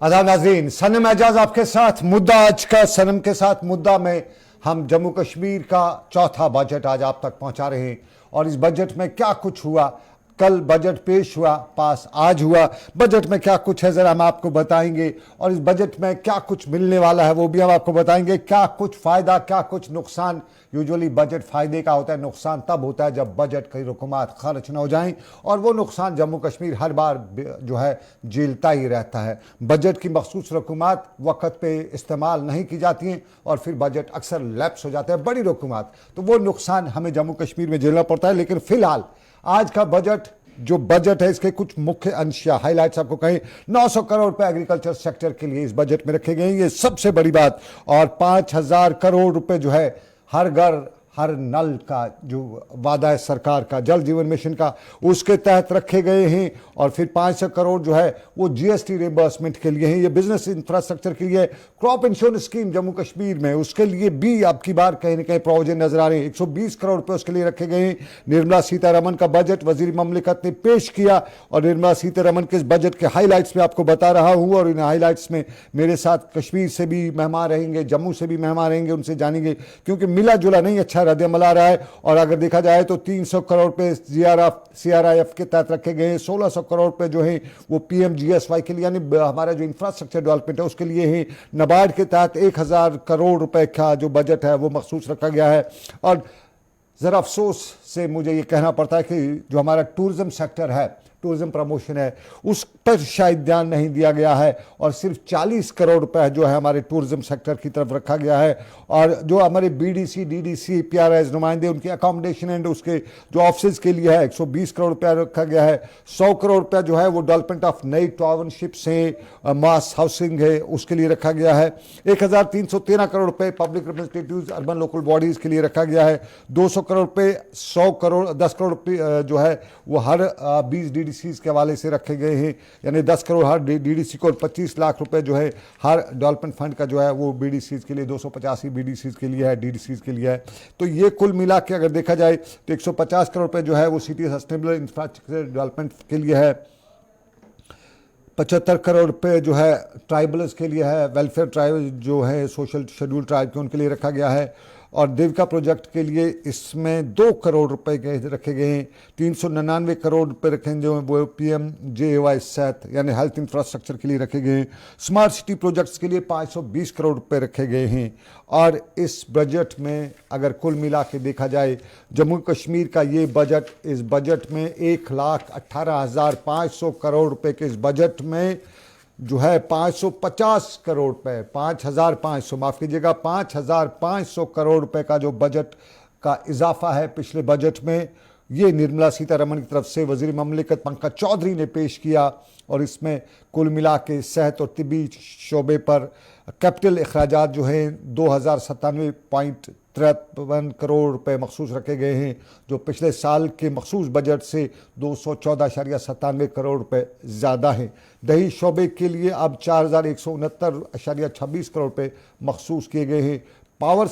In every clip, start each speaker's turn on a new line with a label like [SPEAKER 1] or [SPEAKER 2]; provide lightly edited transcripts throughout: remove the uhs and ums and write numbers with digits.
[SPEAKER 1] आदाब नाज़रीन, सनम एजाज आपके साथ। मुद्दा आज का सनम के साथ मुद्दा में हम जम्मू कश्मीर का चौथा बजट आज आप तक पहुंचा रहे हैं। और इस बजट में क्या कुछ हुआ, कल बजट पेश हुआ, पास आज हुआ, बजट में क्या कुछ है ज़रा हम आपको बताएंगे। और इस बजट में क्या कुछ मिलने वाला है वो भी हम आपको बताएंगे। क्या कुछ फ़ायदा, क्या कुछ नुकसान। यूजुअली बजट फ़ायदे का होता है, नुकसान तब होता है जब बजट की रकूमात खर्च न हो जाएं। और वो नुकसान जम्मू कश्मीर हर बार जो है झेलता ही रहता है। बजट की मखसूस रकूमात वक्त पे इस्तेमाल नहीं की जाती हैं और फिर बजट अक्सर लैप्स हो जाते हैं, बड़ी रकूमात, तो वो नुकसान हमें जम्मू कश्मीर में झेलना पड़ता है। लेकिन फ़िलहाल आज का बजट जो बजट है, इसके कुछ मुख्य अंश या हाईलाइट्स आपको कहें। 900 करोड़ रुपए एग्रीकल्चर सेक्टर के लिए इस बजट में रखे गए हैं, ये सबसे बड़ी बात। और 5000 करोड़ रुपए जो है हर घर हर नल का जो वादा है सरकार का, जल जीवन मिशन का, उसके तहत रखे गए हैं। और फिर 500 करोड़ जो है वो जीएसटी रिइंबर्समेंट के लिए हैं, ये बिजनेस इंफ्रास्ट्रक्चर के लिए। Crop insurance scheme Jammu Kashmir में, उसके लिए भी अब की बार कहीं ना कहीं प्रोविजन नजर आ रहे हैं। 120 करोड़ रुपए उसके लिए रखे गए हैं। निर्मला सीतारमन का बजट वजीर ममलिकत ने पेश किया और निर्मला सीतारमन के इस बजट के हाईलाइट्स में आपको बता रहा हूं। और इन हाईलाइट्स में मेरे साथ कश्मीर से भी मेहमान रहेंगे, जम्मू से भी मेहमान रहेंगे, उनसे जानेंगे, क्योंकि मिला जुला नहीं अच्छा रद्द-ए-अमल आ रहा है। और अगर देखा जाए तो 300 करोड़ रुपए सीआरआईएफ के तहत रखे गए हैं। 1600 करोड़ रुपए जो है वो पीएमजीएसवाई के लिए, यानी हमारा जो इंफ्रास्ट्रक्चर डेवलपमेंट है उसके लिए है। नाबार्ड के तहत 1000 करोड़ रुपए का जो बजट है वो मखसूस रखा गया है। और ज़रा अफसोस से मुझे ये कहना पड़ता है कि जो हमारा टूरिज्म सेक्टर है, टूरिज्म प्रमोशन है, उस पर शायद ध्यान नहीं दिया गया है। और सिर्फ 40 करोड़ रुपए जो है हमारे टूरिज्म सेक्टर की तरफ रखा गया है। और जो हमारे बीडीसी, डीडीसी, पीआरआईज नुमाइंदे, उनके अकोमोडेशन एंड उसके जो ऑफिस के लिए है 120 करोड़ रुपया रखा गया है। 100 करोड़ रुपया जो है वो डेवलपमेंट ऑफ नई टाउनशिप्स हैं, मास हाउसिंग है, उसके लिए रखा गया है। 1313 करोड़ रुपए public representatives, urban local bodies के लिए रखा गया है। 200 करोड़ रुपये, 100 करोड़, 10 करोड़ रुपये जो है वो हर 20 डीडीसीज के हवाले से रखे गए हैं, यानी 10 करोड़ हर डीडीसी को और 25 लाख रुपए जो है हर डेवलपमेंट फंड का जो है वो बीडीसीज के लिए, 285 बीडीसीज के लिए है, डीडीसीज के लिए है। तो ये कुल मिला के अगर देखा जाए तो 150 करोड़ रुपए जो है वो सिटी सस्टेनेबल इंफ्रास्ट्रक्चर डेवलपमेंट के लिए है। 75 करोड़ रुपए जो है ट्राइबल्स के लिए है, वेलफेयर ट्राइब जो है सोशल शेड्यूल ट्राइब के, उनके लिए रखा गया है। और देविका प्रोजेक्ट के लिए इसमें 2 करोड़ रुपए के रखे गए हैं। 399 करोड़ रुपए रखे जो वो पीएमजेएवाई सेहत यानी हेल्थ इंफ्रास्ट्रक्चर के लिए रखे गए हैं। स्मार्ट सिटी प्रोजेक्ट्स के लिए 520 करोड़ रुपए रखे गए हैं। और इस बजट में अगर कुल मिला के देखा जाए जम्मू कश्मीर का ये बजट, इस बजट में 1,18,500 करोड़ रुपए के इस बजट में जो है 550 करोड़ रुपए, 5,500 माफ़ कीजिएगा, 5,500 करोड़ रुपए का जो बजट का इजाफा है पिछले बजट में, ये निर्मला सीतारमन की तरफ से वज़ीर ममलिकत पंकज चौधरी ने पेश किया। और इसमें कुल मिला के सेहत और तिबी शोबे पर कैपिटल अखराजात जो हैं 2097.53 करोड़ रुपए मखसूस रखे गए हैं, जो पिछले साल के मखसूस बजट से 214.97 करोड़ रुपए ज़्यादा हैं। दही शोबे के लिए अब 4169.26 करोड़ रुपए मखसूस किए गए हैं। पावर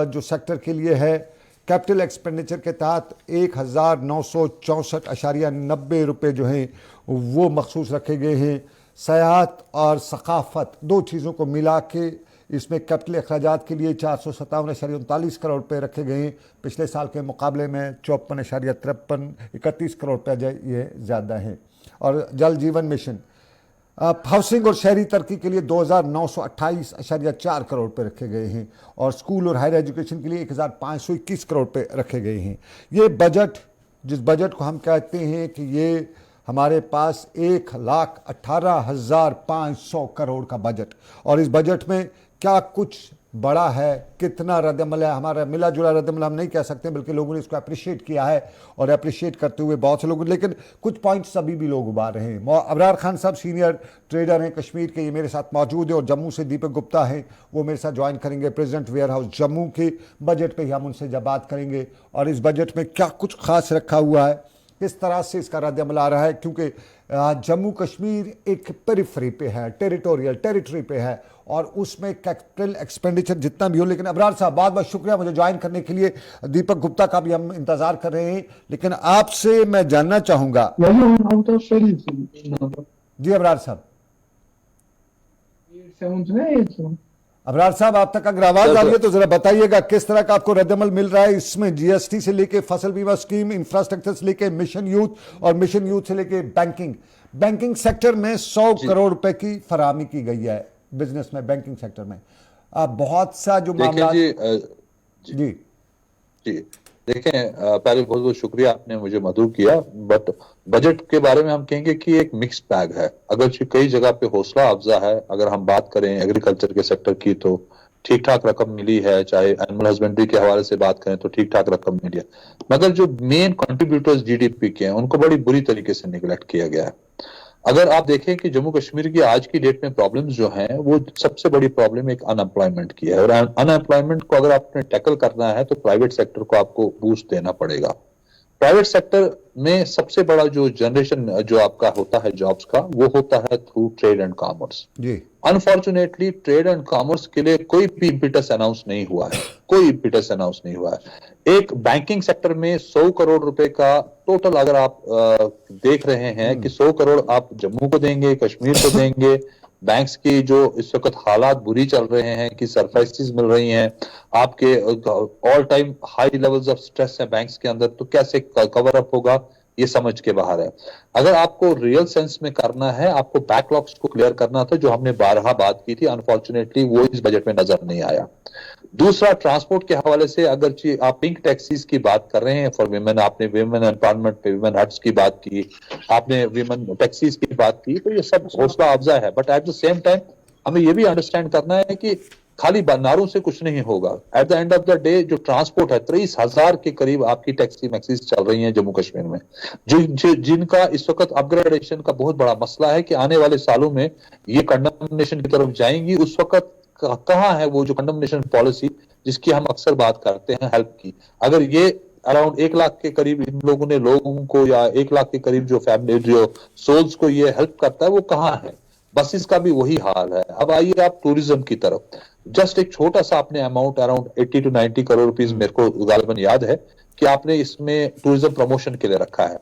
[SPEAKER 1] जो सेक्टर के लिए है, कैपिटल एक्सपेंडिचर के तहत 1964.90 रुपये जो हैं वो मखसूस रखे गए हैं। सयाहत और सकाफ़त, दो चीज़ों को मिला के इसमें कैपिटल अखराजात के लिए 457.39 करोड़ रुपये रखे गए हैं। पिछले साल के मुकाबले में 54.31 करोड़ रुपये ये ज़्यादा हैं। और जल जीवन मिशन, हाउसिंग और शहरी तरक्की के लिए 2,928.4 करोड़ रुपये रखे गए हैं। और स्कूल और हायर एजुकेशन के लिए 1,521 करोड़ रुपये रखे गए हैं। ये बजट, जिस बजट को हम कहते हैं कि ये हमारे पास 1,18,500 करोड़ का बजट, और इस बजट में क्या कुछ बड़ा है, कितना रद्द-ए-अमल है, हमारा मिला जुला रद्द-ए-अमल हम नहीं कह सकते, बल्कि लोगों ने इसको अप्रिशिएट किया है। और अप्रिशिएट करते हुए बहुत से लोग, लेकिन कुछ पॉइंट्स अभी भी लोग उबार रहे हैं। अबरार खान साहब सीनियर ट्रेडर हैं कश्मीर के, ये मेरे साथ मौजूद है। और जम्मू से दीपक गुप्ता हैं, वो मेरे साथ ज्वाइन करेंगे, प्रेसिडेंट वेयर हाउस जम्मू के। बजट पर ही हम उनसे जब बात करेंगे और इस बजट में क्या कुछ खास रखा हुआ है, किस तरह से इसका रद्द-ए-अमल आ रहा है, क्योंकि जम्मू कश्मीर एक पेरिफेरी पे है, टेरिटरी पे है, और उसमें कैपिटल एक्सपेंडिचर जितना भी हो। लेकिन अबरार साहब, बहुत बहुत शुक्रिया मुझे ज्वाइन करने के लिए। दीपक गुप्ता का भी हम इंतज़ार कर रहे हैं, लेकिन आपसे मैं जानना चाहूँगा। जी अबरार साहब।
[SPEAKER 2] समझ रहे हैं ये तो।
[SPEAKER 1] अबरार साहब, आप तक अगर आवाज आ रही है तो जरा बताइएगा किस तरह का आपको रद्दमल मिल रहा है इसमें, जीएसटी से लेके फसल बीमा स्कीम, इंफ्रास्ट्रक्चर से लेके मिशन यूथ और मिशन यूथ से लेके बैंकिंग सेक्टर में 100 करोड़ रुपए की फराहमी की गई है बिजनेस में, बैंकिंग सेक्टर में बहुत सा जो मामला। जी
[SPEAKER 3] जी देखें, पहले बहुत बहुत शुक्रिया आपने मुझे मदऊ किया, बट बजट के बारे में हम कहेंगे कि एक मिक्स बैग है। अगर कई जगह पे हौसला अफजा है, अगर हम बात करें एग्रीकल्चर के सेक्टर की तो ठीक ठाक रकम मिली है, चाहे एनिमल हस्बेंड्री के हवाले से बात करें तो ठीक ठाक रकम मिली है, मगर जो मेन कंट्रीब्यूटर्स जीडीपी के हैं उनको बड़ी बुरी तरीके से निगलेक्ट किया गया है। अगर आप देखें कि जम्मू कश्मीर की आज की डेट में प्रॉब्लम्स जो हैं, वो सबसे बड़ी प्रॉब्लम एक अनएम्प्लॉयमेंट की है, और अनएम्प्लॉयमेंट को अगर आपने टैकल करना है तो प्राइवेट सेक्टर को आपको बूस्ट देना पड़ेगा। प्राइवेट सेक्टर में सबसे बड़ा जो जनरेशन जो आपका होता है जॉब्स का, वो होता है थ्रू ट्रेड एंड कॉमर्स।
[SPEAKER 1] जी
[SPEAKER 3] अनफॉर्चुनेटली ट्रेड एंड कॉमर्स के लिए कोई भी इम्पिटस अनाउंस नहीं हुआ है, कोई इम्पिटस अनाउंस नहीं हुआ है। एक बैंकिंग सेक्टर में 100 करोड़ रुपए का टोटल अगर आप देख रहे हैं कि 100 करोड़ आप जम्मू को देंगे, कश्मीर को देंगे, बैंक्स की जो इस वक्त हालात बुरी चल रहे हैं कि सरप्राइजेस मिल रही हैं, आपके all time high levels of stress है बैंक्स के अंदर, तो कैसे कवर अप होगा ये समझ के बाहर है। अगर आपको रियल सेंस में करना है, आपको बैकलॉग्स को क्लियर करना था, जो हमने 12 बात की थी, अनफॉर्चुनेटली वो इस बजट में नजर नहीं आया। दूसरा, ट्रांसपोर्ट के हवाले से अगर आप पिंक टैक्सीज की बात कर रहे हैं फॉर विमेन, आपने विमेन एम्पावरमेंट पे विमेन हट्स की बात की, आपने विमेन टैक्सीज की बात की, तो ये सब हौसला अफजा है, but at the same time हमें ये भी अंडरस्टैंड करना है कि खाली नारों से कुछ नहीं होगा। At the end of the day जो ट्रांसपोर्ट है, 23,000 के करीब आपकी टैक्सी मैक्सीज चल रही हैं जम्मू कश्मीर में, जिनका इस वक्त अपग्रेडेशन का बहुत बड़ा मसला है कि आने वाले सालों में ये कंडमनेशन की तरफ जाएंगी। उस वक्त कहाँ है वो जो कंडमनेशन पॉलिसी जिसकी हम अक्सर बात करते हैं हेल्प की? अगर ये अराउंड 1 लाख के करीब इन लोगों को या 1 लाख के करीब जो फैमिली जो सोल्स को ये हेल्प करता है, वो कहाँ है? बसेस का भी वही हाल है। अब आइए आप टूरिज्म की तरफ, जस्ट एक छोटा सा आपने amount around 80 to 90 crore rupees मेरे को गालिबन याद है कि आपने इसमें टूरिज्म प्रमोशन के लिए रखा है।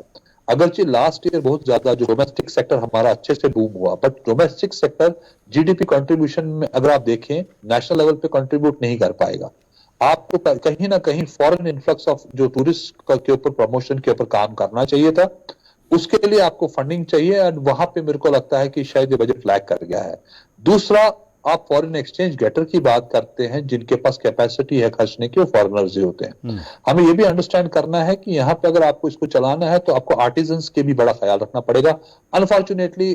[SPEAKER 3] अगरचे लास्ट ईयर बहुत ज्यादा जो डोमेस्टिक सेक्टर हमारा अच्छे से बूम हुआ, but domestic sector GDP contribution में अगर आप देखें नेशनल लेवल पे कंट्रीब्यूट नहीं कर पाएगा। आपको कहीं ना कहीं फॉरेन इन्फ्लक्स ऑफ जो टूरिस्ट के ऊपर प्रमोशन के ऊपर काम करना चाहिए था, उसके लिए आपको फंडिंग चाहिए, और वहां पे मेरे को लगता है कि शायद ये बजट लैग कर गया है। दूसरा, आप फॉरेन एक्सचेंज गेटर की बात करते हैं, जिनके पास कैपेसिटी है खर्चने की, वो फॉरेनर्स ही होते हैं। हमें ये भी अंडरस्टैंड करना है कि यहाँ पे अगर आपको इसको चलाना है तो आपको आर्टिजन्स के भी बड़ा ख्याल रखना पड़ेगा। अनफॉर्चुनेटली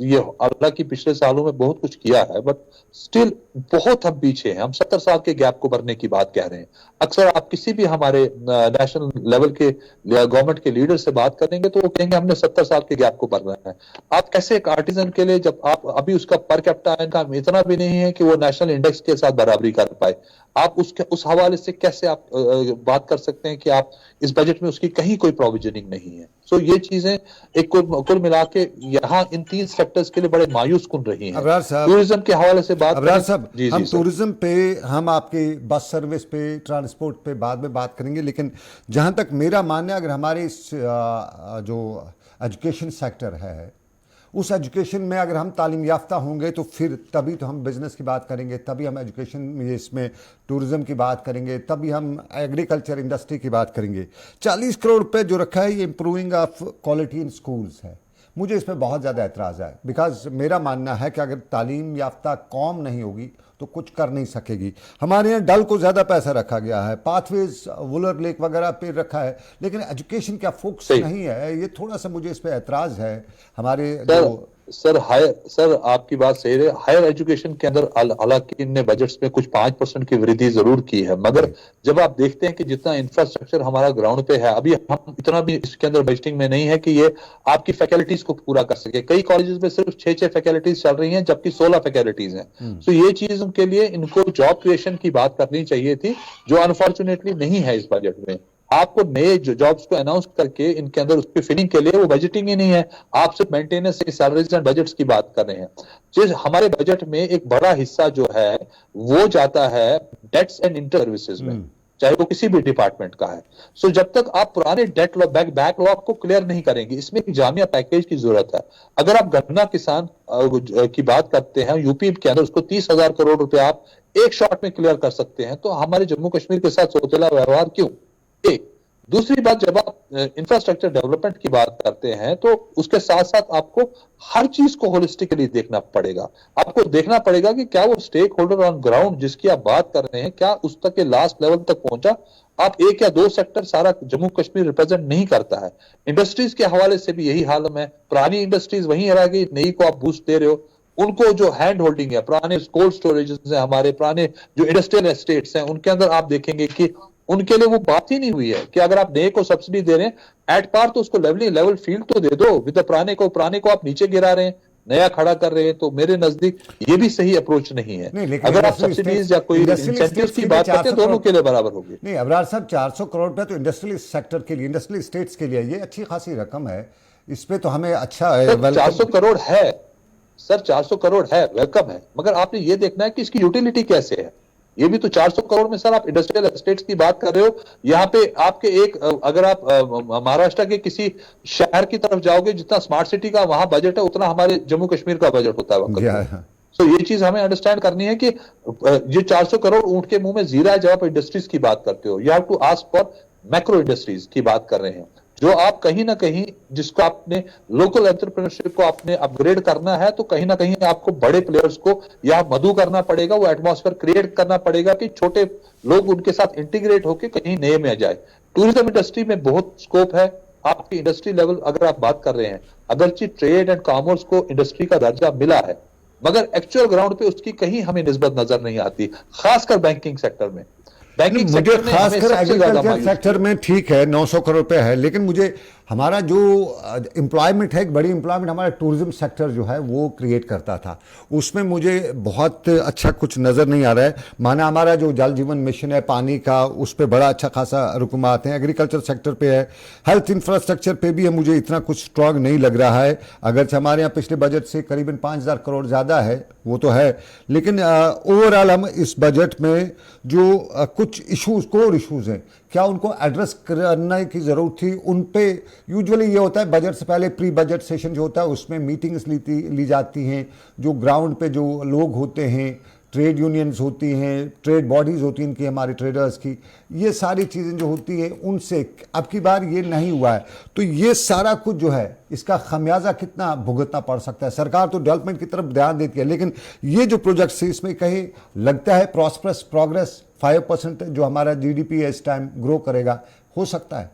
[SPEAKER 3] ये हालांकि पिछले सालों में बहुत कुछ किया है, बट स्टिल बहुत हम पीछे हैं। हम 70 साल के गैप को भरने की बात कह रहे हैं। अक्सर आप किसी भी हमारे नेशनल लेवल के गवर्नमेंट के लीडर से बात करेंगे तो वो कहेंगे हमने 70 साल के गैप को भरना है। आप कैसे एक आर्टिजन के लिए, जब आप अभी उसका पर कैपिटा इनकम इतना भी नहीं है कि वो नेशनल इंडेक्स के साथ बराबरी कर पाए, आप उस हवाले से कैसे आप बात कर सकते हैं कि आप इस बजट में उसकी कहीं कोई प्रोविजनिंग नहीं है? सो ये चीजें एक कुल मिला के यहाँ इन 3 सेक्टर्स के लिए बड़े मायूस कुन रही हैं। टूरिज्म के हवाले से बात,
[SPEAKER 1] अबरार साहब, हम टूरिज्म पे, हम आपकी बस सर्विस पे, ट्रांसपोर्ट पे बाद में बात करेंगे, लेकिन जहां तक मेरा मानना है, अगर हमारे इस जो एजुकेशन सेक्टर है, उस एजुकेशन में अगर हम तालीम याफ्ता होंगे तो फिर तभी तो हम बिजनेस की बात करेंगे, तभी हम एजुकेशन इसमें टूरिज्म की बात करेंगे, तभी हम एग्रीकल्चर इंडस्ट्री की बात करेंगे। 40 करोड़ रुपए जो रखा है ये improving of quality in schools है। मुझे इसमें बहुत ज़्यादा एतराज़ है, बिकॉज मेरा मानना है कि अगर तालीम याफ्ता कौम नहीं होगी तो कुछ कर नहीं सकेगी। हमारे यहाँ डल को ज़्यादा पैसा रखा गया है, पाथवेज, वुलर लेक वगैरह पे रखा है, लेकिन एजुकेशन का फोकस नहीं है। ये थोड़ा सा मुझे इस पे एतराज़ है। हमारे
[SPEAKER 3] सर आपकी बात सही है। हायर एजुकेशन के अंदर हालांकि इनने बजट्स में कुछ 5% की वृद्धि जरूर की है, मगर जब आप देखते हैं कि जितना इंफ्रास्ट्रक्चर हमारा ग्राउंड पे है, अभी हम इतना भी इसके अंदर बजटिंग में नहीं है कि ये आपकी फैकल्टीज को पूरा कर सके। कई कॉलेजेस में सिर्फ 6 फैकल्टीज चल रही हैं, जबकि 16 फैकल्टीज हैं। तो ये चीज के लिए इनको जॉब क्रिएशन की बात करनी चाहिए थी, जो अनफॉर्चुनेटली नहीं है इस बजट में। आपको नए जॉब्स को अनाउंस करके इनके अंदर उसकी फिलिंग के लिए वो बजटिंग ही नहीं है। आप सिर्फ मेंटेनेंस, सैलरीज एंड बजट्स की बात कर रहे हैं। जिस हमारे बजट में एक बड़ा हिस्सा जो है वो जाता है डेट्स एंड इंटर सर्विसेज में। चाहे वो किसी भी डिपार्टमेंट का है। सो जब तक आप पुराने डेट बैकलॉग को क्लियर नहीं करेंगे, इसमें एक जामिया पैकेज की जरूरत है। अगर आप गन्ना किसान की बात करते हैं यूपी के अंदर, उसको 30,000 करोड़ रुपया आप एक शॉट में क्लियर कर सकते हैं, तो हमारे जम्मू कश्मीर के साथ सौतेला व्यवहार क्यों? एक। दूसरी बात, जब आप इंफ्रास्ट्रक्चर डेवलपमेंट की बात करते हैं तो उसके साथ साथ आपको हर चीज को होलिस्टिकली देखना पड़ेगा। आपको देखना पड़ेगा कि क्या वो स्टेक होल्डर ऑन ग्राउंड जिसकी आप बात कर रहे हैं, क्या उस तक के लास्ट लेवल तक पहुंचा। आप एक या दो सेक्टर सारा जम्मू कश्मीर रिप्रेजेंट नहीं करता है। इंडस्ट्रीज के हवाले से भी यही हाल है। पुरानी इंडस्ट्रीज वहीं रह गई, नई को आप बूस्ट दे रहे हो। उनको जो हैंड होल्डिंग है, पुराने कोल्ड स्टोरेज है, हमारे पुराने जो इंडस्ट्रियल एस्टेट्स हैं, उनके अंदर आप देखेंगे कि उनके लिए वो बात ही नहीं हुई है कि अगर आप नए को सब्सिडी दे रहे हैं एट पार, तो उसको लेवल फील्ड तो दे दो। विद पुराने को आप नीचे गिरा रहे हैं, नया खड़ा कर रहे हैं, तो मेरे नजदीक ये भी सही अप्रोच नहीं है। अगर आप सब्सिडीज या कोई इंसेंटिव्स की बात करते हैं, दोनों के लिए बराबर होगी।
[SPEAKER 1] नहीं अबरार साहब, 400 करोड़ रुपए तो इंडस्ट्रियल सेक्टर के लिए, इंडस्ट्रियल स्टेट्स के लिए ये अच्छी खासी रकम है। इस पे तो हमें अच्छा
[SPEAKER 3] 400 करोड़ है सर, 400 करोड़ है, वेलकम है, मगर आपने ये देखना है कि इसकी यूटिलिटी कैसे है। ये भी तो 400 करोड़ में सर आप इंडस्ट्रियल एस्टेट्स की बात कर रहे हो। यहाँ पे आपके एक, अगर आप महाराष्ट्र के किसी शहर की तरफ जाओगे, जितना स्मार्ट सिटी का वहां बजट है, उतना हमारे जम्मू कश्मीर का बजट होता है। तो ये चीज हमें अंडरस्टैंड करनी है कि ये 400 करोड़ ऊंट के मुंह में जीरा है। जब आप इंडस्ट्रीज की बात करते हो, you have to ask for macro industries की बात कर रहे हैं, जो आप कहीं ना कहीं, जिसको आपने लोकल एंटरप्रेन्योरशिप को आपने अपग्रेड करना है, तो कहीं ना कहीं आपको बड़े प्लेयर्स को यहां मधु करना पड़ेगा, वो एटमॉस्फेयर क्रिएट करना पड़ेगा कि छोटे लोग उनके साथ इंटीग्रेट होकर कहीं नए में आ जाए। टूरिज्म इंडस्ट्री में बहुत स्कोप है। आपकी इंडस्ट्री लेवल अगर आप बात कर रहे हैं, अगरचे ट्रेड एंड कॉमर्स को इंडस्ट्री का दर्जा मिला है, मगर एक्चुअल ग्राउंड पे उसकी कहीं हमें निस्बत नजर नहीं आती, खासकर बैंकिंग सेक्टर में।
[SPEAKER 1] मुझे खासकर एग्रीकल्चर सेक्टर में ठीक है 900 करोड़ रुपए है, लेकिन मुझे हमारा जो एम्प्लॉयमेंट है, एक बड़ी एम्प्लॉयमेंट हमारा टूरिज्म सेक्टर जो है वो क्रिएट करता था, उसमें मुझे बहुत अच्छा कुछ नज़र नहीं आ रहा है। माना हमारा जो जल जीवन मिशन है पानी का, उस पर बड़ा अच्छा खासा रुकमात है, एग्रीकल्चर सेक्टर पे है, हेल्थ इंफ्रास्ट्रक्चर पे भी है, मुझे इतना कुछ स्ट्रांग नहीं लग रहा है। अगरचे हमारे यहाँ पिछले बजट से करीबन 5,000 करोड़ ज़्यादा है, वो तो है, लेकिन ओवरऑल हम इस बजट में जो कुछ इश्यूज, कोर इश्यूज हैं, क्या उनको एड्रेस करने की ज़रूरत थी? उन पे यूजुअली ये होता है बजट से पहले प्री बजट सेशन जो होता है उसमें मीटिंग्स ली जाती हैं, जो ग्राउंड पे जो लोग होते हैं, ट्रेड यूनियंस होती हैं, ट्रेड बॉडीज़ होती हैं इनकी, हमारे ट्रेडर्स की, ये सारी चीज़ें जो होती हैं उनसे अब की बार ये नहीं हुआ है। तो ये सारा कुछ जो है इसका खमियाजा कितना भुगतना पड़ सकता है? सरकार तो डेवलपमेंट की तरफ ध्यान देती है, लेकिन ये जो प्रोजेक्ट्स है इसमें कहीं लगता है प्रॉस्परस प्रोग्रेस 5% जो हमारा जीडीपी इस टाइम ग्रो करेगा, हो सकता है?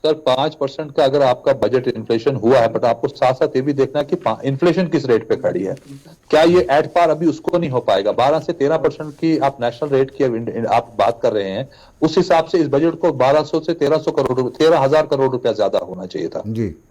[SPEAKER 3] सर 5% का अगर आपका बजट इन्फ्लेशन हुआ है, बट आपको साथ साथ ये भी देखना है कि इन्फ्लेशन किस रेट पे खड़ी है। क्या ये एट पार अभी उसको नहीं हो पाएगा? 12 से 13% की आप नेशनल रेट की आप बात कर रहे हैं, उस हिसाब से इस बजट को 1200 से 13,000 करोड़ रुपया ज्यादा होना चाहिए था।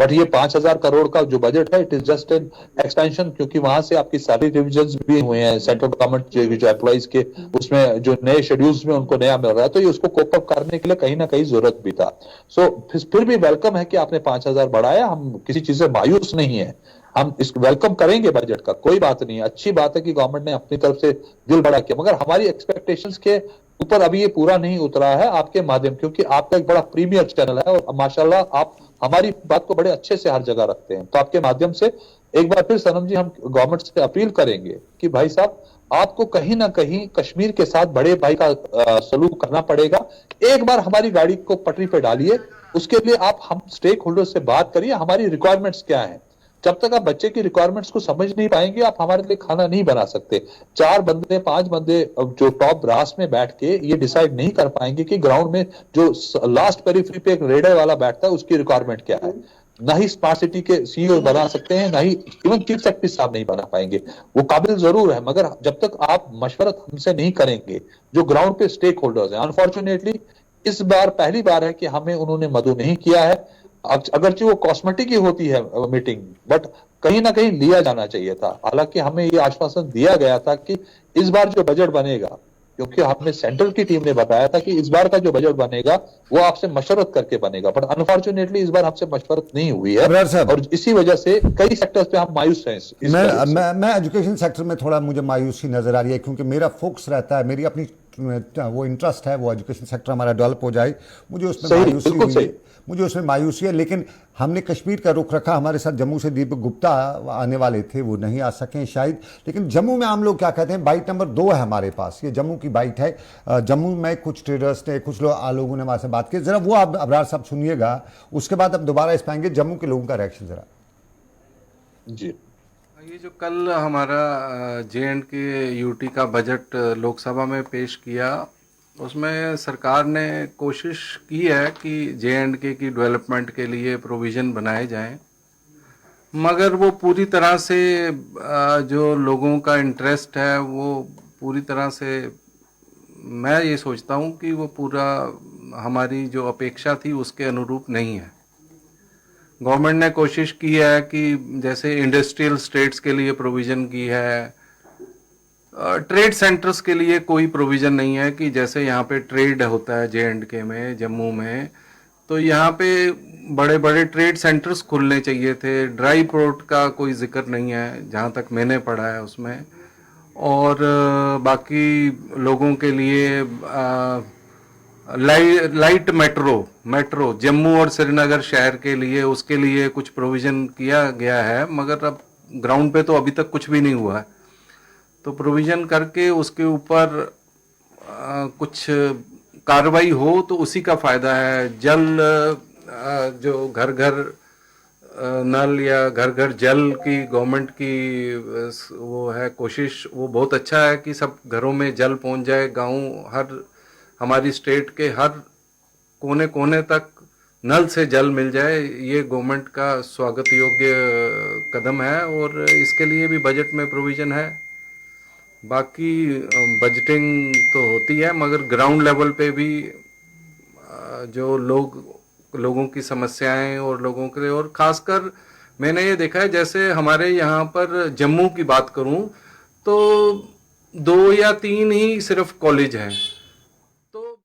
[SPEAKER 3] बट ये 5,000 करोड़ का जो बजट है, it is just an expansion, क्योंकि वहां से आपकी सैलरी रिविजन भी हुए हैं सेंट्रल गवर्नमेंट जो एम्प्लॉइज के, उसमें जो नए शेड्यूल्स में उनको नया मिल रहा है, तो ये उसको कोप अप करने के लिए कहीं ना कहीं जरूरत भी था। सो फिर भी वेलकम है कि आपने 5,000 बढ़ाया, हम किसी चीज से मायूस नहीं है, हम इसको वेलकम करेंगे बजट का, कोई बात नहीं है। अच्छी बात है कि गवर्नमेंट ने अपनी तरफ से दिल बड़ा किया, मगर हमारी एक्सपेक्टेशंस के ऊपर अभी ये पूरा नहीं उतरा है आपके माध्यम, क्योंकि आपका एक बड़ा प्रीमियर चैनल है और माशाल्लाह आप हमारी बात को बड़े अच्छे से हर जगह रखते हैं। तो आपके माध्यम से एक बार फिर सनम जी हम गवर्नमेंट से अपील करेंगे कि भाई साहब आपको कहीं ना कहीं कश्मीर के साथ बड़े भाई का सलूक करना पड़ेगा। एक बार हमारी गाड़ी को पटरी पे डालिए, उसके लिए आप हम स्टेक होल्डर से बात करिए, हमारी रिक्वायरमेंट्स क्या है। जब तक आप बच्चे की रिक्वायरमेंट्स को समझ नहीं पाएंगे, आप हमारे लिए खाना नहीं बना सकते। 4 बंदे 5 बंदे जो टॉप ब्रास में बैठ के ये डिसाइड नहीं कर पाएंगे कि ग्राउंड में जो लास्ट पेरिफेरी पे एक रेडर वाला बैठता है उसकी रिक्वायरमेंट क्या है। ना ही स्मार्ट सिटी के सीईओ बना सकते हैं, ना ही इवन चीफ सेक्रेटरी साहब नहीं बना पाएंगे। वो काबिल जरूर है, मगर जब तक आप मशवरत हमसे नहीं करेंगे जो ग्राउंड पे स्टेक होल्डर्स हैं, अनफॉर्चुनेटली इस बार पहली बार है कि हमें उन्होंने मदु नहीं किया है। अगरचे वो कॉस्मेटिक ही होती है मीटिंग, बट कहीं ना कहीं लिया जाना चाहिए था। हालांकि हमें ये आश्वासन दिया गया था कि इस बार जो बजट बनेगा, क्योंकि हमने सेंट्रल की टीम ने बताया था कि इस बार का जो बजट बनेगा वो आपसे मशवरत करके बनेगा, बट अनफॉर्चुनेटली इस बार हमसे मशवरत नहीं हुई है और इसी वजह से कई सेक्टर्स पे हम मायूस हैं।
[SPEAKER 1] मैं एजुकेशन सेक्टर में थोड़ा मुझे मायूसी नजर आ रही है, क्योंकि मेरा फोकस रहता है, मेरी अपनी वो इंटरेस्ट है, वो एजुकेशन सेक्टर हमारा डेवलप हो जाए, मुझे उसमें
[SPEAKER 3] सही,
[SPEAKER 1] मायूसी
[SPEAKER 3] बिल्कुल
[SPEAKER 1] हुई
[SPEAKER 3] सही।
[SPEAKER 1] है, मुझे उसमें मायूसी है। लेकिन हमने कश्मीर का रुख रखा, हमारे साथ जम्मू से दीपक गुप्ता आने वाले थे, वो नहीं आ सके शायद। लेकिन जम्मू में हम लोग क्या कहते हैं, बाइट नंबर 2 है हमारे पास, ये जम्मू की बाइट है। जम्मू में कुछ ट्रेडर्स ने, कुछ लोगों ने हमारे से बात की, जरा वो आप अबरार साहब सुनिएगा, उसके बाद अब दोबारा इस पाएंगे जम्मू के लोगों का रिएक्शन जरा।
[SPEAKER 3] जी।
[SPEAKER 2] ये जो कल हमारा JNK यूटी का बजट लोकसभा में पेश किया, उसमें सरकार ने कोशिश की है कि JNK की डेवलपमेंट के लिए प्रोविज़न बनाए जाएं, मगर वो पूरी तरह से जो लोगों का इंटरेस्ट है वो पूरी तरह से, मैं ये सोचता हूँ कि वो पूरा हमारी जो अपेक्षा थी उसके अनुरूप नहीं है। गवर्नमेंट ने कोशिश की है कि जैसे इंडस्ट्रियल स्टेट्स के लिए प्रोविज़न की है, ट्रेड सेंटर्स के लिए कोई प्रोविज़न नहीं है कि जैसे यहाँ पे ट्रेड होता है JNK में, जम्मू में, तो यहाँ पे बड़े बड़े ट्रेड सेंटर्स खुलने चाहिए थे। ड्राई पोर्ट का कोई जिक्र नहीं है जहाँ तक मैंने पढ़ा है उसमें। और बाकी लोगों के लिए लाइट मेट्रो जम्मू और श्रीनगर शहर के लिए, उसके लिए कुछ प्रोविज़न किया गया है, मगर अब ग्राउंड पे तो अभी तक कुछ भी नहीं हुआ है। तो प्रोविज़न करके उसके ऊपर कुछ कार्रवाई हो तो उसी का फ़ायदा है। जो घर घर नल या घर घर जल की गवर्नमेंट की वो है कोशिश, वो बहुत अच्छा है कि सब घरों में जल पहुंच जाए। गांव, हमारी स्टेट के हर कोने कोने तक नल से जल मिल जाए, ये गवर्नमेंट का स्वागत योग्य कदम है और इसके लिए भी बजट में प्रोविज़न है। बाकी बजटिंग तो होती है, मगर ग्राउंड लेवल पे भी जो लोगों की समस्याएं और लोगों के लिए, और खासकर मैंने ये देखा है, जैसे हमारे यहाँ पर जम्मू की बात करूं तो 2 या 3 ही सिर्फ कॉलेज हैं। तो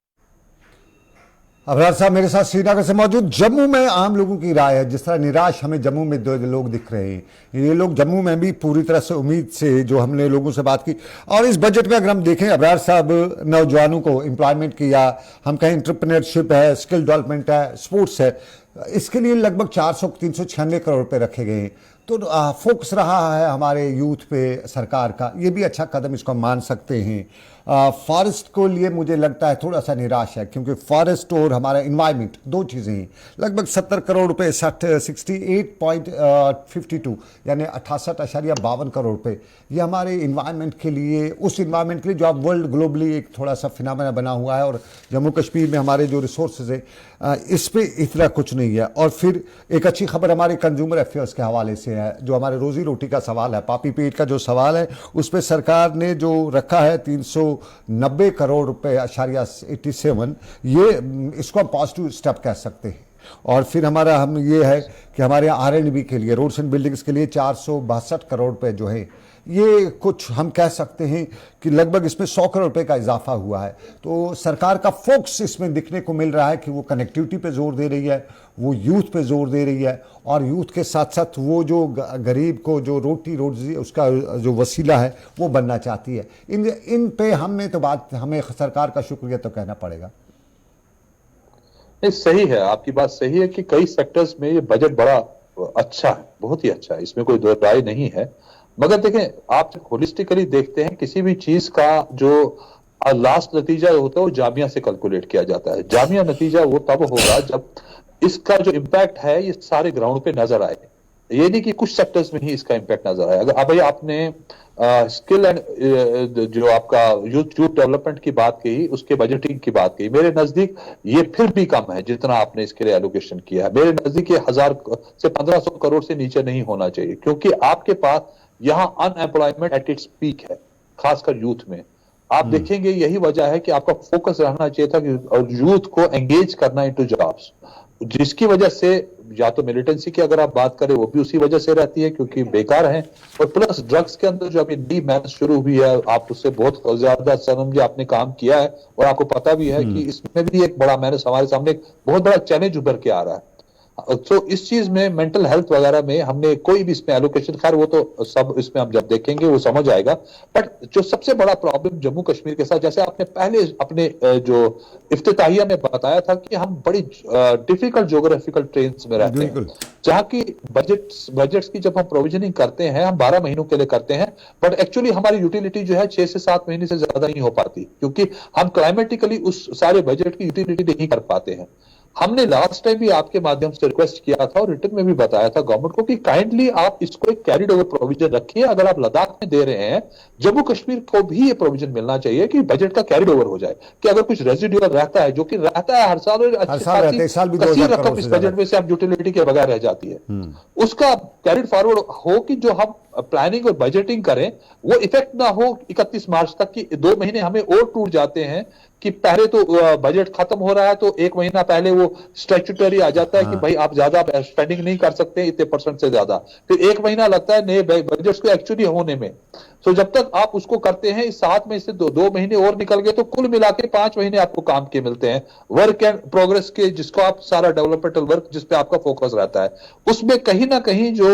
[SPEAKER 1] अबरार साहब मेरे साथ श्रीनगर से मौजूद। जम्मू में आम लोगों की राय है, जिस तरह निराश हमें जम्मू में 2 लोग दिख रहे हैं, ये लोग जम्मू में भी पूरी तरह से उम्मीद से, जो हमने लोगों से बात की। और इस बजट में अगर हम देखें अबरार साहब, नौजवानों को एम्प्लॉयमेंट किया, हम कहें एंटरप्रेन्योरशिप है, स्किल डेवलपमेंट है, स्पोर्ट्स है, इसके लिए लगभग 396 करोड़ रुपए रखे गए हैं। तो फोकस रहा है हमारे यूथ पे सरकार का, ये भी अच्छा कदम इसको हम मान सकते हैं। फॉरेस्ट को लिए मुझे लगता है थोड़ा सा निराश है, क्योंकि फॉरेस्ट और हमारा इन्वायरमेंट 2 चीज़ें हैं। लगभग 70 करोड़ रुपए, 68.52 यानी 68.52 करोड़ रुपए, ये हमारे इन्वायरमेंट के लिए, उस इन्वायरमेंट के लिए जो अब वर्ल्ड ग्लोबली एक थोड़ा सा फिनोमेना बना हुआ है, और जम्मू कश्मीर में हमारे जो रिसोर्सेज है इस पे इतना कुछ नहीं है। और फिर एक अच्छी खबर हमारे कंज्यूमर अफेयर्स के हवाले से है, जो हमारे रोजी रोटी का सवाल है, पापी पेट का जो सवाल है, उस पर सरकार ने जो रखा है 390 करोड़ रुपए .87, ये इसको हम पॉजिटिव स्टेप कह सकते हैं। और फिर हम ये है कि हमारे यहाँ R&B के लिए, रोड्स एंड बिल्डिंग्स के लिए 462 करोड़ रुपए जो है, ये कुछ हम कह सकते हैं कि लगभग इसमें 100 करोड़ रुपए का इजाफा हुआ है। तो सरकार का फोकस इसमें दिखने को मिल रहा है कि वो कनेक्टिविटी पे जोर दे रही है, वो यूथ पे जोर दे रही है, और यूथ के साथ साथ वो जो गरीब को जो रोजी उसका जो वसीला है वो बनना चाहती है। इन पे हमने तो बात, हमें सरकार का शुक्रिया तो कहना पड़ेगा।
[SPEAKER 3] नहीं, सही है, आपकी बात सही है कि कई सेक्टर्स में ये बजट बड़ा अच्छा है, बहुत ही अच्छा है, इसमें कोई दो राय नहीं है। मगर देखें, आप होलिस्टिकली देखते हैं किसी भी चीज का जो लास्ट नतीजा होता है वो जामिया से कैलकुलेट किया जाता है। जामिया नतीजा वो तब होगा जब इसका जो इम्पैक्ट है ये सारे ग्राउंड पे नजर आए। ये नहीं कि कुछ सेक्टर्स में ही इसका इम्पैक्ट नजर आए। अगर भाई आपने स्किल एंड जो आपका यूथ डेवलपमेंट की बात कही, उसके बजटिंग की बात कही, मेरे नजदीक ये फिर भी कम है जितना आपने इसके लिए एलोकेशन किया है। मेरे नजदीक ये 1000 से 1500 करोड़ से नीचे नहीं होना चाहिए, क्योंकि आपके पास यहाँ अनएम्प्लॉयमेंट एट इट्स पीक है, खासकर यूथ में। आप देखेंगे यही वजह है कि आपका फोकस रहना चाहिए था कि यूथ को एंगेज करना इनटू जॉब्स, जिसकी वजह से या तो मिलिटेंसी की अगर आप बात करें वो भी उसी वजह से रहती है क्योंकि बेकार है, और प्लस ड्रग्स के अंदर जो अभी नई मैथ शुरू हुई है, आप उससे बहुत ज्यादा सनम जी आपने काम किया है और आपको पता भी है कि इसमें भी एक बड़ा मैनेज हमारे सामने एक बहुत बड़ा चैलेंज उभर के आ रहा है। तो इस चीज में मेंटल हेल्थ वगैरह में हमने कोई भी इसमें एलोकेशन, खैर वो तो सब इसमें हम जब देखेंगे वो समझ आएगा। बट जो सबसे बड़ा प्रॉब्लम जम्मू कश्मीर के साथ, जैसे आपने पहले अपने जो इफ्तिताहिया में बताया था कि हम बड़ी डिफिकल्ट ज्योग्राफिकल ट्रेन्स में रहते हैं, जहाँ की बजट्स की जब हम प्रोविजनिंग करते हैं हम 12 महीनों के लिए करते हैं, बट एक्चुअली हमारी यूटिलिटी जो है 6 से 7 महीने से ज्यादा नहीं हो पाती, क्योंकि हम क्लाइमेटिकली उस सारे बजट की यूटिलिटी नहीं कर पाते हैं। हमने लास्ट टाइम भी आपके माध्यम से रिक्वेस्ट किया था और रिटर्न में भी बताया था गवर्नमेंट को कि काइंडली आप इसको एक कैरिड ओवर प्रोविजन रखिए। अगर आप लद्दाख में दे रहे हैं, जम्मू कश्मीर को भी ये प्रोविजन मिलना चाहिए कि बजट का कैरिड ओवर हो जाए, कि अगर कुछ रेजिडुअल रहता है, जो कि रहता है हर साल, और अच्छी रकम इस बजट में से आप यूटिलिटी के बगैर रह जाती है, उसका कैरिड फॉरवर्ड हो कि जो हम प्लानिंग और बजटिंग करें वो इफेक्ट ना हो 31 मार्च तक की 2 महीने हमें और टूट जाते हैं कि पहले तो बजट खत्म हो रहा है तो 1 महीना पहले वो स्टैट्यूटरी आ जाता है कि भाई आप ज्यादा स्पेंडिंग नहीं कर सकते इतने % से ज्यादा, फिर 1 महीना लगता है नए बजट को एक्चुअली होने में। तो जब तक आप उसको करते हैं, इस 7 में से 2 महीने और निकल गए तो कुल मिला के 5 महीने आपको काम के मिलते हैं वर्क एंड प्रोग्रेस के, जिसको आप सारा डेवलपमेंटल वर्क जिसपे आपका फोकस रहता है, उसमें कहीं ना कहीं जो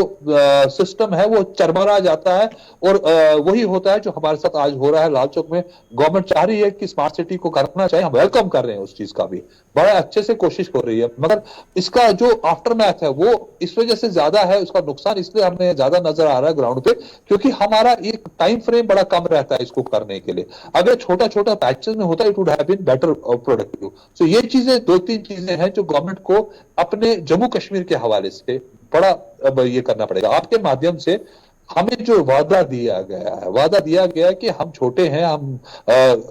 [SPEAKER 3] सिस्टम है वो चरमरा जाता है। और वही होता है जो हमारे साथ आज हो रहा है लाल चौक में। गवर्नमेंट चाह रही है कि स्मार्ट सिटी को करना चाहिए, हम वेलकम कर रहे हैं उस चीज का भी, बड़ा अच्छे से कोशिश हो रही है, मगर इसका जो आफ्टर मैथ है वो इस वजह से ज्यादा है, उसका नुकसान इसलिए हमें ज्यादा नजर आ रहा है ग्राउंड पे, क्योंकि हमारा एक टाइम फ्रेम बड़ा कम रहता है इसको करने के लिए। अगर छोटा छोटा पैचेस में होता it would have been better productive. So ये चीजें 2-3 चीजें हैं जो गवर्नमेंट को अपने जम्मू कश्मीर के हवाले से बड़ा ये करना पड़ेगा। आपके माध्यम से हमें जो वादा दिया गया है कि हम छोटे हैं, हम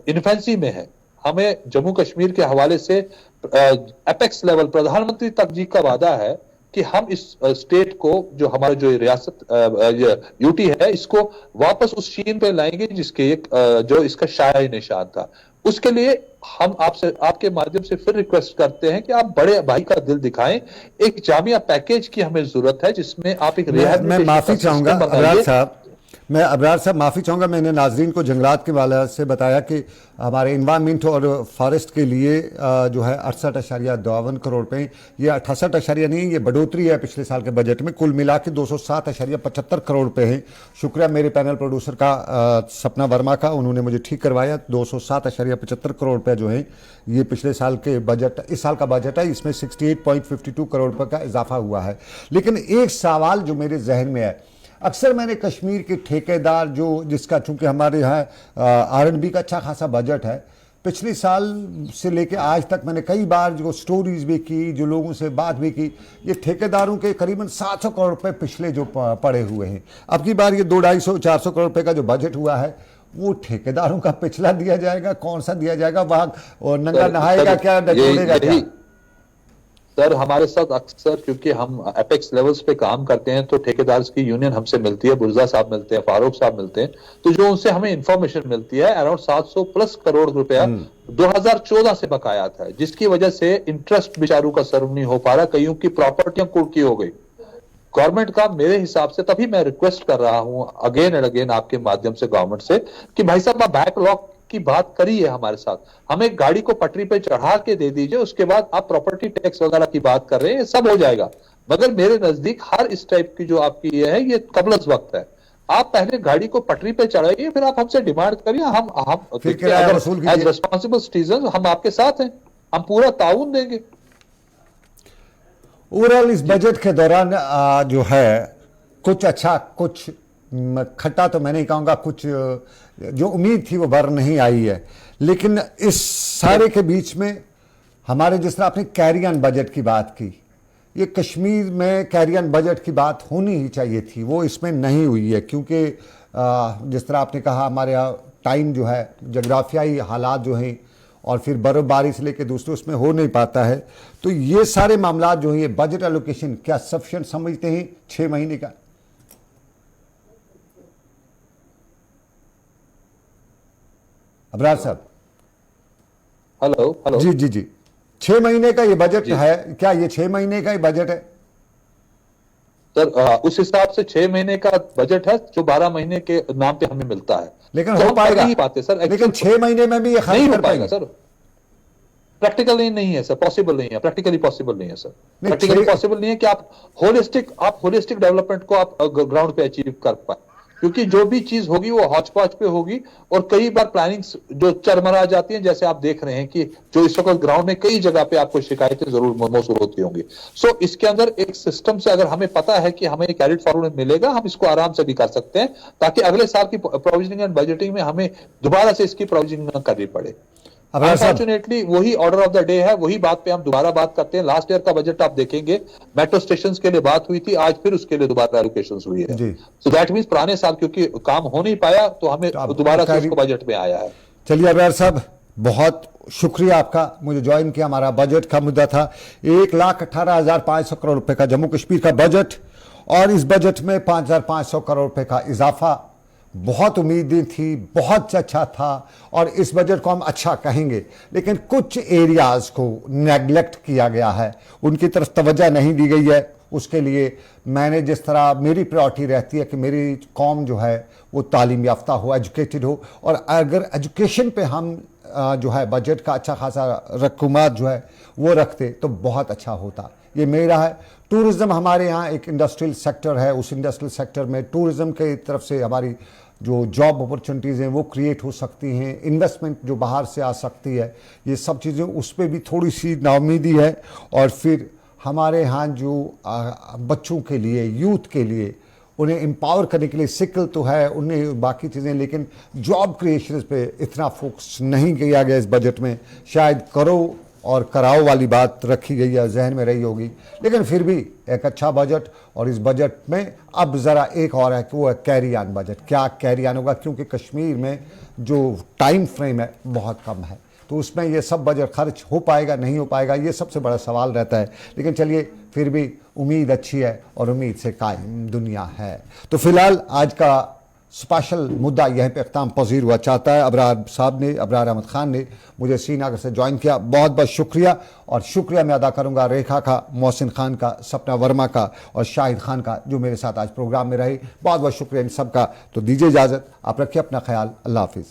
[SPEAKER 3] इन्फेंसी में हैं, हमें जम्मू कश्मीर के हवाले से एपेक्स लेवल प्रधानमंत्री तक जी का वादा है कि हम इस स्टेट को, जो हमारा जो रियासत यूटी है, इसको वापस उस शीन पे लाएंगे जिसके जो इसका शाही निशान था। उसके लिए हम आपके माध्यम से फिर रिक्वेस्ट करते हैं कि आप बड़े भाई का दिल दिखाएं। एक जामिया पैकेज की हमें जरूरत है जिसमें आप एक
[SPEAKER 1] मैं माफी चाहूंगा अबरार साहब, माफी चाहूंगा। मैंने नाजरीन को जंगलात के वाले से बताया कि हमारे इन्वायरमेंट और फॉरेस्ट के लिए जो है 68.52 करोड़ रुपए, ये 68 नहीं, ये बढ़ोतरी है पिछले साल के बजट में। कुल मिला के 207.75 करोड़ रुपए हैं। शुक्रिया मेरे पैनल प्रोड्यूसर का, सपना वर्मा का, उन्होंने मुझे ठीक करवाया। 207.75 करोड़ रुपए जो हैं ये पिछले साल के बजट, इस साल का बजट है, इसमें 68.52 करोड़ रुपए का इजाफा हुआ है। लेकिन एक सवाल जो मेरे जहन में है, अक्सर मैंने कश्मीर के ठेकेदार जिसका चूंकि हमारे यहाँ R&B का अच्छा खासा बजट है, पिछले साल से लेकर आज तक मैंने कई बार जो स्टोरीज भी की, जो लोगों से बात भी की, ये ठेकेदारों के करीबन 700 करोड़ रुपए पिछले जो पड़े हुए हैं। अब की बार ये 200-250-400 करोड़ रुपए का जो बजट हुआ है वो ठेकेदारों का पिछला दिया जाएगा, कौन सा दिया जाएगा? वहां नंगा नहाएगा क्या, छोड़ेगा क्या?
[SPEAKER 3] सर हमारे साथ अक्सर, क्योंकि हम एपेक्स लेवल्स पे काम करते हैं, तो ठेकेदार की यूनियन हमसे मिलती है, बुर्जा साहब मिलते हैं, फारूक साहब मिलते हैं, तो जो उनसे हमें इंफॉर्मेशन मिलती है अराउंड 700+ करोड़ रुपया 2014 से बकाया था, जिसकी वजह से इंटरेस्ट बेचारों का सर्व नहीं हो पा रहा, कईयों की प्रॉपर्टियां कुर्की हो गई। गवर्नमेंट का मेरे हिसाब से, तभी मैं रिक्वेस्ट कर रहा हूं अगेन एंड अगेन आपके माध्यम से गवर्नमेंट से कि भाई साहब आप बैकलॉग की बात करिए हमारे साथ, हमें गाड़ी को पटरी पे चढ़ा के दे दीजिए, उसके बाद आप प्रॉपर्टी टैक्स वगैरह की बात कर रहे हैं, ये सब हो जाएगा। मगर मेरे नजदीक हर इस टाइप की जो आपकी ये है, ये कबलस वक्त है। आप पहले गाड़ी को पटरी पे चढ़ाइए, फिर आप हमसे डिमांड करिए। हम एज रिस्पॉन्सिबल सिटीजन हम आपके साथ हैं, हम पूरा ताउन देंगे।
[SPEAKER 1] ओवरऑल इस बजट के दौरान जो है कुछ अच्छा, कुछ खट्टा तो मैं नहीं कहूँगा, कुछ जो उम्मीद थी वो भर नहीं आई है। लेकिन इस सारे के बीच में हमारे, जिस तरह आपने कैरी ऑन बजट की बात की, ये कश्मीर में कैरी ऑन बजट की बात होनी ही चाहिए थी, वो इसमें नहीं हुई है। क्योंकि जिस तरह आपने कहा हमारे यहाँ टाइम जो है, जोग्राफियाई हालात जो हैं, और फिर बर्फबारी से लेकर दूसरे उसमें हो नहीं पाता है। तो ये सारे मामला जो हैं, ये बजट एलोकेशन क्या सफिशिएंट समझते हैं 6 महीने का? अबरार साहब,
[SPEAKER 3] हेलो
[SPEAKER 1] जी 6 महीने का ये बजट है क्या? ये 6 महीने का ही बजट है
[SPEAKER 3] सर? उस हिसाब से 6 महीने का बजट है जो 12 महीने के नाम पे हमें मिलता है।
[SPEAKER 1] लेकिन हो पाएगा
[SPEAKER 3] नहीं पाते सर,
[SPEAKER 1] लेकिन 6 महीने में भी ये
[SPEAKER 3] नहीं हो पाएगा सर, प्रैक्टिकली नहीं है सर, पॉसिबल नहीं है, प्रैक्टिकली पॉसिबल नहीं है सर,
[SPEAKER 1] नहीं,
[SPEAKER 3] प्रैक्टिकली पॉसिबल नहीं है कि आप होलिस्टिक डेवलपमेंट को आप ग्राउंड पे अचीव कर पाए, क्योंकि जो भी चीज होगी वो हौच पौच पे होगी, और कई बार प्लानिंग्स जो चरमरा जाती हैं, जैसे आप देख रहे हैं कि जो इस वक्त ग्राउंड में कई जगह पे आपको शिकायतें जरूर मौसूल होती होंगी। सो इसके अंदर एक सिस्टम से अगर हमें पता है कि हमें कैरिड फॉरवर्ड मिलेगा, हम इसको आराम से भी कर सकते हैं, ताकि अगले साल की प्रोविजनिंग एंड बजटिंग में हमें दोबारा से इसकी प्रोविजनिंग न करनी पड़े। अनफॉर्चुनेटली वही ऑर्डर ऑफ द डे है, वही बात पे हम दोबारा बात करते हैं। लास्ट ईयर का बजट आप देखेंगे, मेट्रो स्टेशंस के लिए बात हुई थी, आज फिर उसके लिए दोबारा एलोकेशंस हुई है। सो दैट मींस पुराने साल क्योंकि काम हो नहीं पाया, तो हमें दोबारा से उसको बजट में आया है।
[SPEAKER 1] चलिए अबरार साहब, बहुत शुक्रिया आपका, मुझे ज्वाइन किया। हमारा बजट का मुद्दा था 1,18,500 करोड़ रुपए का जम्मू कश्मीर का बजट, और इस बजट में 5,500 करोड़ रुपए का इजाफा। बहुत उम्मीदें थी, बहुत अच्छा था, और इस बजट को हम अच्छा कहेंगे, लेकिन कुछ एरियाज को नेगलेक्ट किया गया है, उनकी तरफ तवज्जो नहीं दी गई है। उसके लिए मैंने जिस तरह मेरी प्रायोरिटी रहती है कि मेरी कौम जो है वो तालीम याफ्ता हो, एजुकेटेड हो, और अगर एजुकेशन पे हम जो है बजट का अच्छा खासा रकूमात जो है वो रखते तो बहुत अच्छा होता। ये मेरा है। टूरिज़्म हमारे यहाँ एक इंडस्ट्रियल सेक्टर है, उस इंडस्ट्रियल सेक्टर में टूरिज़्म की तरफ से हमारी जो जॉब अपॉर्चुनिटीज़ हैं वो क्रिएट हो सकती हैं, इन्वेस्टमेंट जो बाहर से आ सकती है, ये सब चीज़ें उस पर भी थोड़ी सी नाउमीदी है। और फिर हमारे यहाँ जो बच्चों के लिए, यूथ के लिए, उन्हें एम्पावर करने के लिए सिकल तो है, उन्हें बाकी चीज़ें, लेकिन जॉब क्रिएशन पे इतना फोकस नहीं किया गया इस बजट में। शायद करो और कराओ वाली बात रखी गई है, जहन में रही होगी, लेकिन फिर भी एक अच्छा बजट। और इस बजट में अब ज़रा एक और है कि वो है कैरी ऑन बजट। क्या कैरी ऑन होगा, क्योंकि कश्मीर में जो टाइम फ्रेम है बहुत कम है, तो उसमें ये सब बजट खर्च हो पाएगा नहीं हो पाएगा, ये सबसे बड़ा सवाल रहता है। लेकिन चलिए, फिर भी उम्मीद अच्छी है और उम्मीद से कायम दुनिया है। तो फिलहाल आज का स्पेशल मुद्दा यहीं पे अख्ताम पजीर हुआ चाहता है। अबरार साहब ने, अबरार अहमद खान ने मुझे श्रीनगर से ज्वाइन किया, बहुत बहुत शुक्रिया। और शुक्रिया मैं अदा करूंगा रेखा का, मोहसिन खान का, सपना वर्मा का और शाहिद खान का, जो मेरे साथ आज प्रोग्राम में रहे। बहुत बहुत शुक्रिया इन सब का। तो दीजिए इजाज़त, आप रखिए अपना ख्याल। अल्लाह हाफिज़।